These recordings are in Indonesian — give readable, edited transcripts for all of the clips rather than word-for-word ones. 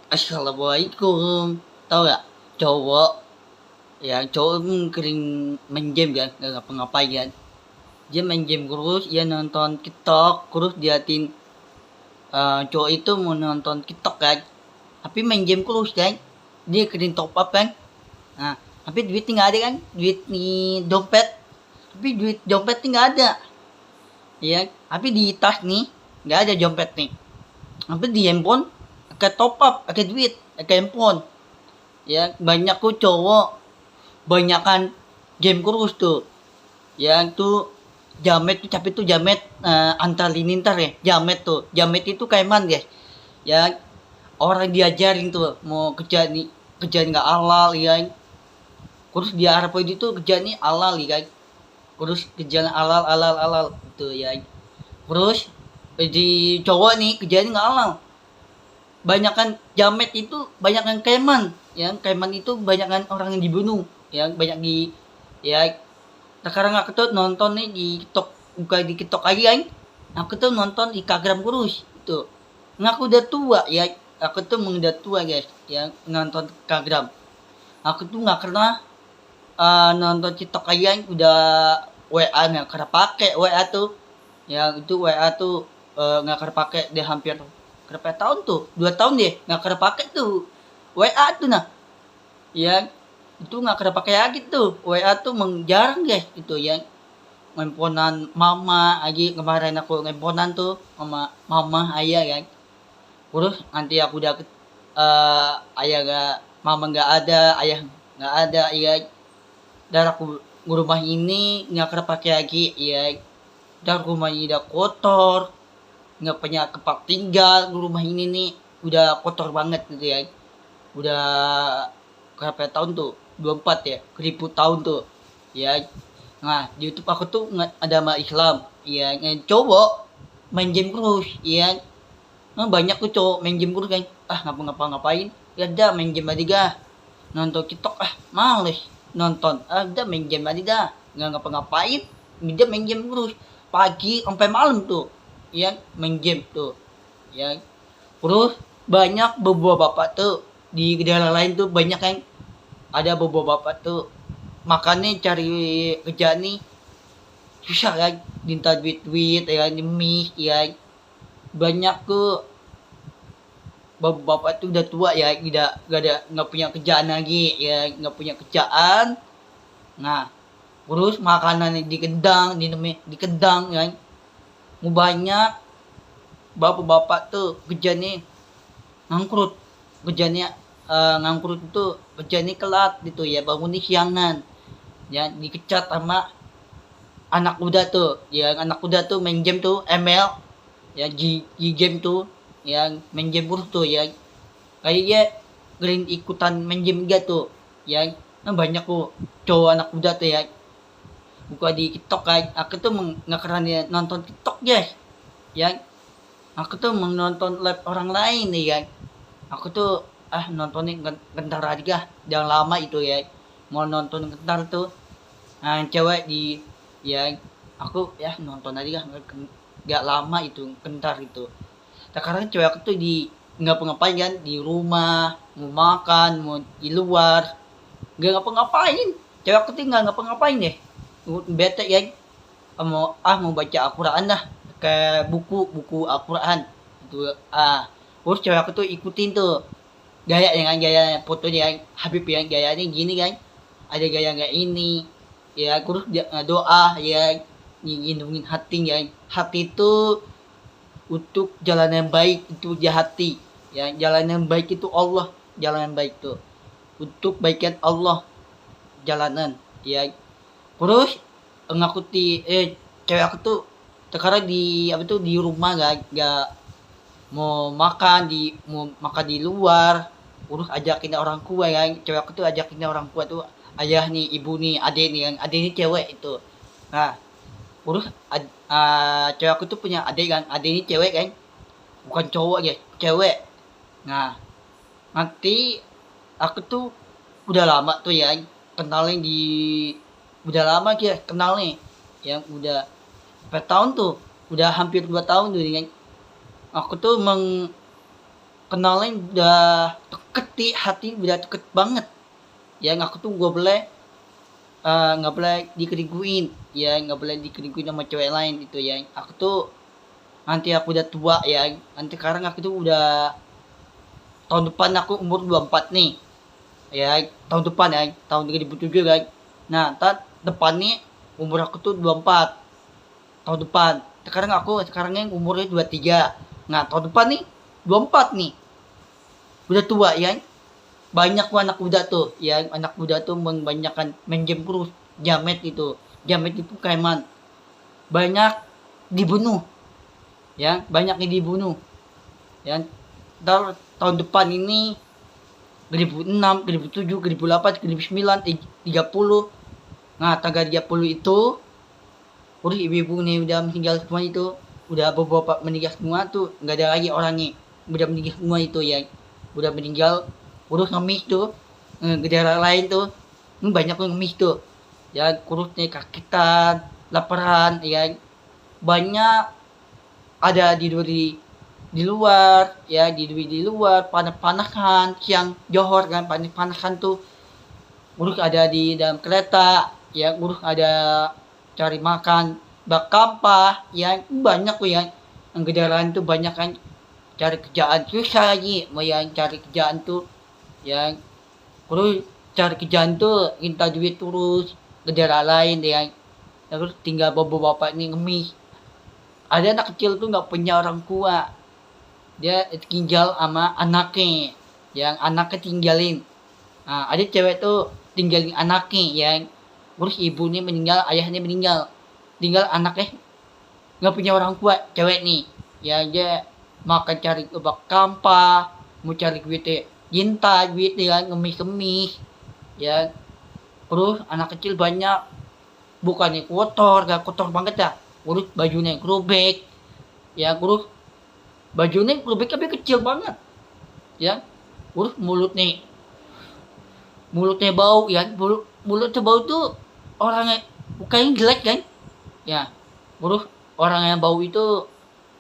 Assalamualaikum. Tahu gak? Cowok, ya cowok kering main game kan, gak ngapa-ngapain kan. Dia main game terus, dia nonton TikTok, terus diatin cowok itu mau nonton TikTok kan. Tapi main game terus kan. Dia kering top up kan. Nah, tapi duitnya nggak ada kan, duit di dompet. Tapi duit dompetnya nggak ada. Ya, tapi di tas nih nggak ada dompet nih. Tapi di handphone ke top up, ke duit, ke handphone. Ya, banyak tuh cowok banyakan game kurus tuh. Yang tuh jamet tuh tapi tuh jamet antar linintar ya. Jamet tuh. Jamet itu kayak man guys. Ya, orang diajarin tuh mau kerja nggak halal ya. Kurus dia harap itu kerja nih halal ya. Kurus kerja halal halal halal gitu ya. Terus di cowok nih kerjanya nggak halal. Banyakan jamet itu banyakan keman, ya keman itu banyakan orang yang dibunuh, ya banyak di ya sekarang aku tuh nonton nih di TikTok, bukan di TikTok aja kan, aku tuh nonton di Instagram kurus itu ngaku udah tua ya, aku tuh udah tua guys ya nonton Instagram, aku tuh nggak pernah nonton TikTok aja kan, udah WA nggak pernah pakai WA tuh, ya itu WA tuh nggak pernah pakai deh hampir berapa tahun tuh 2 tahun deh nggak pernah pakai tuh WA tuh nah ya itu nggak pernah pakai lagi tuh WA tuh jarang guys itu ya ngemponan mama aja kemarin aku ngemponan tuh sama mama ayah kan terus nanti aku udah ayah gak mama nggak ada ayah nggak ada ya dan aku rumah ini nggak pernah pakai lagi ya dan rumah ini udah kotor nggak punya tempat tinggal di rumah ini nih udah kotor banget gitu ya udah berapa tahun tuh 24 ya 1000 tahun tuh ya nah di YouTube aku tuh ada sama Islam ya cowok main game terus ya nah, banyak tuh cowok main game terus kan ngapa-ngapain ya udah main game aja dah nonton TikTok males nonton udah main game aja dah nggak ngapa-ngapain dia main game terus pagi sampai malam tuh yang main game tuh ya terus banyak beberapa bapak tuh di daerah lain tuh banyak yang ada beberapa bapak tuh makannya cari kerja nih susah kan minta duit ya mie ya banyak tuh bapak-bapak tuh udah tua ya nggak punya kerjaan lagi ya nggak punya kerjaan nah terus makanan di kedang ya mau banyak bapak-bapak tuh kerjanya ngangkrut kerjanya ngangkrut itu kerjanya telat gitu ya bangun siangan ya dikecat sama anak muda tuh ya anak muda tuh main game tuh ML ya di game tuh yang main game buruk tuh ya kayaknya green ikutan main game gitu ya banyak tuh cowok anak muda tuh ya buka di TikTok kan aku tuh nggak pernah nonton TikTok guys ya aku tuh menonton live orang lain nih kan aku tuh nontonin gentar aja jangan lama itu ya mau nonton gentar tuh nah cewek di ya aku ya nonton aja nggak lama itu gentar itu sekarang cewek aku tuh di nggak ngapain kan di rumah mau makan mau di luar nggak ngapa-ngapain cewek aku tuh nggak ngapa-ngapain deh bete ya mau baca Al-Quran dah ke buku Al-Quran itu terus cewek aku tuh ikutin tuh gaya dengan gaya fotonya Habib yang gayanya gini kan ada gaya kayak ini ya terus doa ya lindungin hati ya hati itu untuk jalan yang baik itu di hati ya jalan yang baik itu Allah jalan yang baik tuh untuk baikan Allah jalanan ya terus ngakuti cewek aku tuh sekarang di apa tuh di rumah gak mau makan di luar urus ajakin orang tua ya cewek aku tuh ajakin orang tua tuh ayah nih ibu nih adik nih yang adik ini cewek itu nah urus cewek aku tuh punya adik kan adik ini cewek kan bukan cowok ya cewek nah nanti aku tuh udah lama tuh ya kenalin di udah lama kenal nih yang udah berapa tahun tuh udah hampir 2 tahun tuh kan aku tuh kenalnya udah deket di hati, udah deket banget. Ya aku tuh nggak boleh dikerikuin, ya nggak boleh dikerikuin sama cewek lain itu ya. Aku tuh nanti aku udah tua ya, nanti sekarang aku tuh udah tahun depan aku umur 24 nih ya, tahun depan ya, tahun 2007 kan. Nah depan nih umur aku tuh 24 tahun depan. Sekarangnya umurnya 23. Nah tahun depan nih 24 nih, udah tua ya. Banyak anak muda tuh ya, anak muda tuh membanyakan main game terus, jamet itu preman, banyak dibunuh ya, banyak yang dibunuh ya. Ntar tahun depan ini 2006, 2007, 2008, 2009, 30. Nah, tanggal 30 itu udah ibu-ibu nih udah meninggal semua itu. Udah beberapa meninggal semua tuh, nggak ada lagi orangnya. Udah meninggal semua itu ya. Udah meninggal, urus ngemis tuh. Ke daerah lain tuh. Banyak yang ngemis tuh. Ya, kurusnya kakitan, laparan, ya. Banyak ada di luar ya, di luar panas-panasan siang johor kan, panas-panasan tuh urus ada di dalam kereta ya, urus ada cari makan bak kampah ya, banyak tuh ya. Yang kendaraan tuh banyak kan, cari kerjaan susah lagi mau yang cari kerjaan tuh ya. Terus cari kerjaan tuh minta duit terus ke daerah lain ya. Terus tinggal bapak-bapak ini ngemis. Ada anak kecil tuh nggak punya orang tua, dia tinggal sama anaknya, yang anaknya tinggalin. Nah, ada cewek tuh tinggalin anaknya yang terus ibunya meninggal, ayahnya meninggal, tinggal anaknya nggak punya orang tua, cewek nih ya. Dia makan cari kebak kampah, mau cari duitnya jinta duit ya, ngemis-ngemis ya. Terus anak kecil banyak, bukannya kotor, gak kotor banget dah, terus bajunya kerobek ya. Terus bajunya kerobek tapi kecil banget ya. Terus mulutnya bau ya, mulutnya bau tuh orangnya bukannya jelek kan ya. Terus orang yang bau itu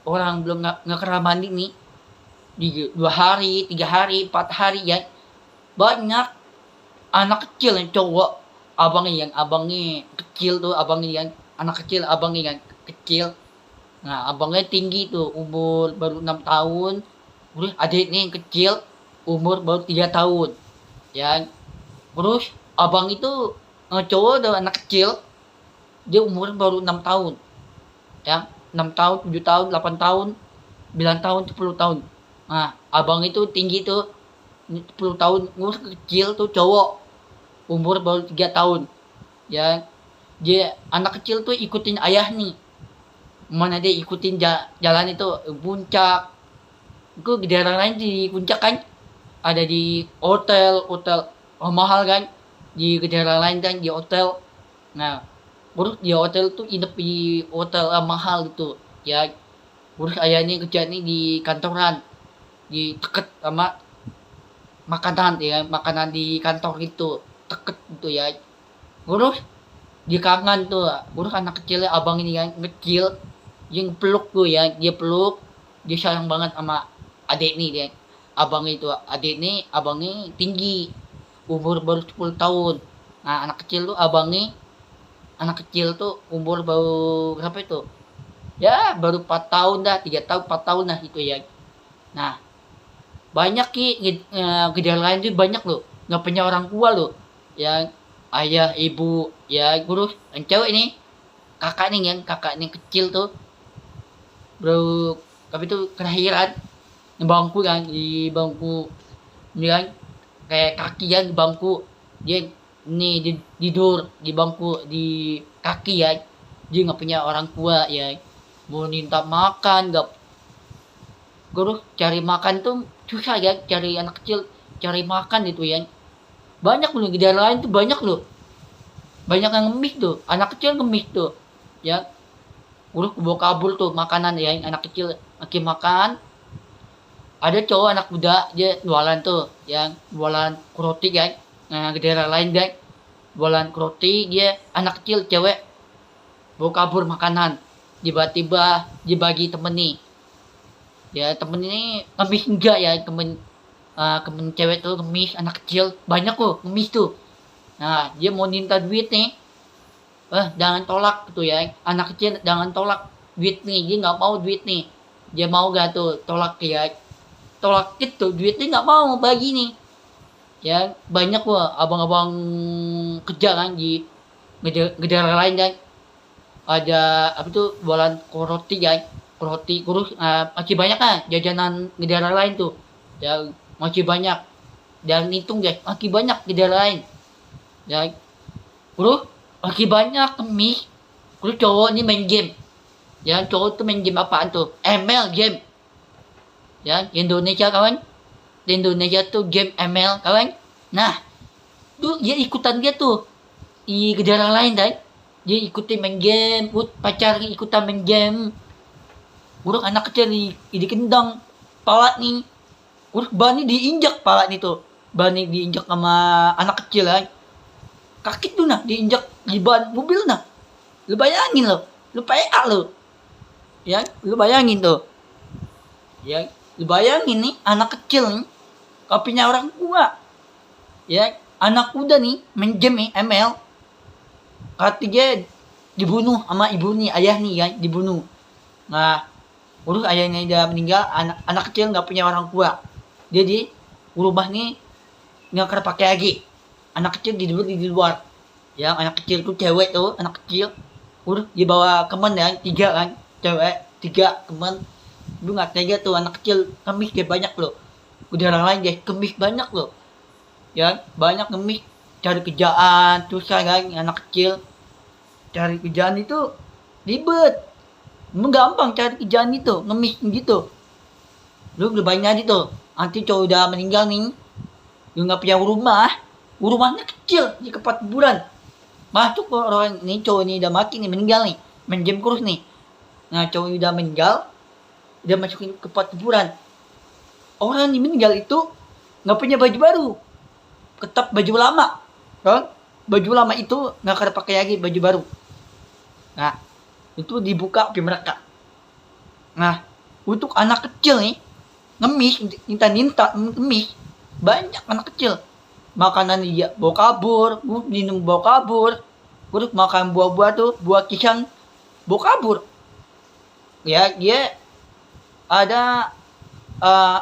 orang belum nggak kena mandi nih di 2 hari, 3 hari, 4 hari ya. Banyak anak kecil yang cowok, abangnya kecil tuh, abangnya yang anak kecil, abangnya yang kecil. Nah abangnya tinggi tuh, umur baru 6 tahun. Terus adiknya yang kecil umur baru 3 tahun ya. Terus abang itu cowok dan anak kecil, dia umur baru 6 tahun ya. 6 tahun, 7 tahun, 8 tahun, 9 tahun, 10 tahun. Nah abang itu tinggi tuh 10 tahun. Umur kecil tuh cowok umur baru 3 tahun ya. Dia anak kecil tuh ikutin ayah nih, mana dia ikutin jalan itu puncak. Itu di daerah lain di puncak kan, ada di hotel mahal kan, di daerah lain kan di hotel. Nah terus di hotel tuh inep di hotel mahal gitu ya. Terus ayahnya kerja nih di kantoran, di deket sama makanan ya, makanan di kantor itu deket gitu ya. Terus di kangen tuh, terus anak kecilnya abang ini yang kecil yang peluk tuh ya, dia peluk, dia sayang banget sama adik nih dia. Abang itu adik nih, abangnya tinggi, umur baru 10 tahun. Nah anak kecil tuh abangnya, anak kecil tuh umur baru berapa itu ya, baru 4 tahun dah, 3 tahun 4 tahun lah itu ya. Nah banyak gejala lain tuh banyak loh, nggak punya orang tua loh yang ayah ibu ya. Terus yang cewek nih, kakak nih kecil tuh bro, tapi tuh kelahiran di bangku kan, di bangku ini kan, kayak kaki ya di bangku. Dia nih tidur di bangku di kaki ya. Dia nggak punya orang tua ya, mau minta makan nggak. Terus cari makan tuh susah ya, cari anak kecil cari makan itu ya. Banyak loh di daerah lain tuh, banyak loh, banyak yang ngemis tuh, anak kecil ngemis tuh ya. Urus bawa kabur tuh makanan ya, anak kecil lagi makan. Ada cowok anak muda dia jualan tuh yang jualan roti guys. Nah di daerah lain guys, jualan roti, dia anak kecil cewek bawa kabur makanan, tiba-tiba dibagi temen nih Ya temen ini ngemis enggak ya, temen cewek tuh ngemis, anak kecil banyak tuh ngemis tuh. Nah dia mau minta duit nih, jangan tolak gitu ya, anak kecil jangan tolak duit nih, dia nggak mau duit nih, dia mau gak tuh tolak ya, tolak itu duitnya nggak mau bagi nih. Ya banyak wah abang-abang kerja kan di negara lain kan, ada apa tuh jualan roti kan, roti kurus, masih banyak kan jajanan negara lain tuh ya, masih banyak, dan hitung guys masih banyak negara lain ya. Terus masih banyak kemis. Terus cowok ini main game ya, cowok tuh main game apaan tuh, ML game ya, Indonesia kawan, di Indonesia tuh game ML kawan. Nah tuh dia ikutan dia tuh di negara lain kan, dia ikutin main game, pacar ikutan main game. Uruk anak kecil di kendang pala nih, uruk bani diinjak pala nih tuh, bani diinjak sama anak kecil kan, kaki tuh nah diinjak di ban mobil nah. Lu bayangin lo, lu PA lo ya, lu bayangin tuh ya, lu bayangin nih anak kecil nih kopinya orang tua ya, anak muda nih main game nih ML, ketiga dibunuh sama ibu nih, ayah nih ya dibunuh. Nah urus ayahnya udah meninggal, anak kecil nggak punya orang tua, dia di rumah nih nggak pakai lagi, anak kecil di luar ya, anak kecil tuh cewek tuh, anak kecil urus dibawa temen ya, 3 kan cewek, 3 temen. Lu nggak tega tuh anak kecil kemis kayak banyak loh, udah orang lain guys kemis banyak loh ya, banyak ngemis cari kerjaan susah kan, anak kecil cari kerjaan itu ribet, emang gampang cari kerjaan itu ngemis gitu. Lu udah banyak itu, nanti cowok udah meninggal nih, lu nggak punya rumah, rumahnya kecil di tempat kuburan, masuk ke orang ini, cowok ini udah mati nih, meninggal nih, main game kurus nih. Nah cowok udah meninggal, udah masukin ke tempat kuburan, orang yang meninggal itu nggak punya baju baru, tetap baju lama kan, baju lama itu nggak ada pakai lagi baju baru. Nah itu dibuka api mereka. Nah untuk anak kecil nih ngemis, minta ngemis, banyak anak kecil makanan dia bawa kabur, minum bawa kabur, terus makan buah-buah tuh, buah kisang bawa kabur ya. Dia ada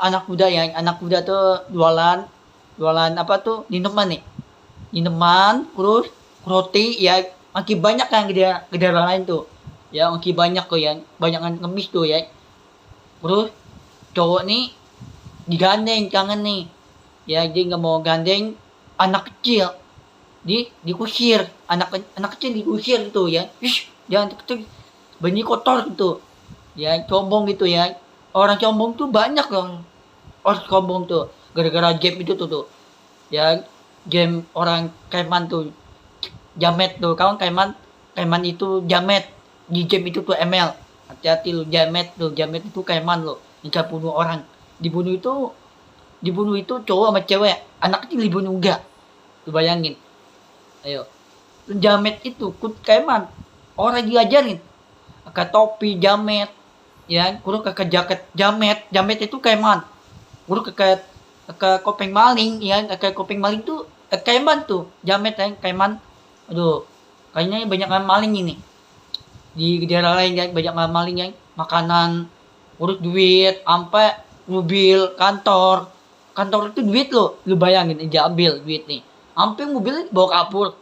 anak muda ya, anak muda tuh jualan apa tuh, minuman nih, minuman terus roti ya, makin banyak kan gede lain tuh ya, makin banyak kok ya, banyak kan ngemis tuh ya. Terus cowok nih digandeng kangen nih ya, dia nggak mau gandeng anak kecil, dikusir, anak kecil dikusir tuh ya, jangan kecil, benih kotor gitu ya, combong gitu ya, orang combong tuh banyak loh, orang combong tuh gara-gara game itu tuh ya, game orang Kaiman tuh jamet tuh kawan, Kaiman itu jamet, di game itu tuh ML, hati-hati lu, jamet itu Kaiman lo, bisa bunuh orang, dibunuh itu cowok sama cewek, anak kecil dibunuh enggak, lu bayangin, ayo, jamet itu kut Kaiman, orang diajarin ke topi jamet ya, kurang ke jaket jamet itu Kaiman, kurang ke kopeng maling ya, ke kopeng maling tuh Kaiman tuh jamet ya, Kaiman. Aduh kayaknya banyak maling ini di daerah lain ya, banyak maling ya, makanan, urus duit, sampai mobil kantor itu duit lo, lu bayangin aja, ambil duit nih, sampai mobil bawa kabur.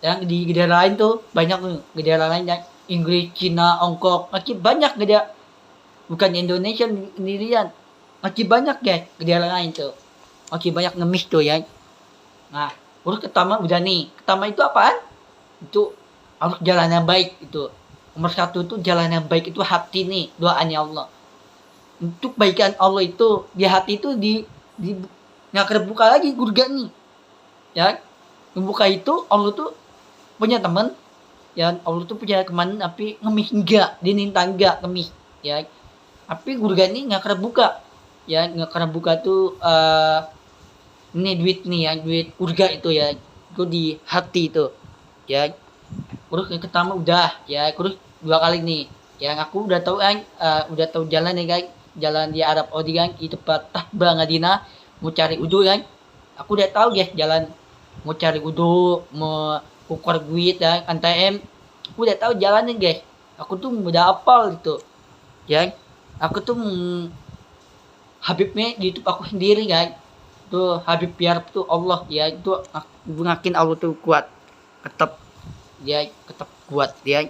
Yang di daerah lain tuh banyak tuh, di daerah lain ya, Inggris, Cina, Hongkong, masih banyak gede, bukan Indonesia sendirian, masih banyak guys di daerah lain tuh, masih banyak ngemis tuh ya. Nah urus pertama udah nih, pertama itu apaan, itu harus jalan yang baik, itu nomor 1 itu jalan yang baik, itu hati nih, doanya Allah untuk baikan Allah itu di hati itu, di nggak terbuka lagi surga nih ya, membuka itu Allah tuh punya teman ya, Allah tuh punya teman tapi ngemis enggak, dininta enggak ngemis ya, tapi surga ini nggak terbuka ya, nggak terbuka tuh ini duit nih ya, duit surga itu ya, itu di hati itu ya. Terus yang pertama udah ya, terus 2 kali nih yang aku udah tahu kan, udah tahu jalan ya guys, jalan di Arab Saudi kan, di tempat Tahba Madinah, mau cari udu kan. Aku udah tahu guys jalan mau cari udu, mau ukur duit dan ATM. Aku udah tahu jalannya guys. Aku tuh udah hafal gitu. Ya, aku tuh Habibnya di YouTube aku sendiri kan. Tuh Habib Yarab tuh Allah ya, itu aku yakin Allah tuh kuat. Tetap dia tetap kuat ya.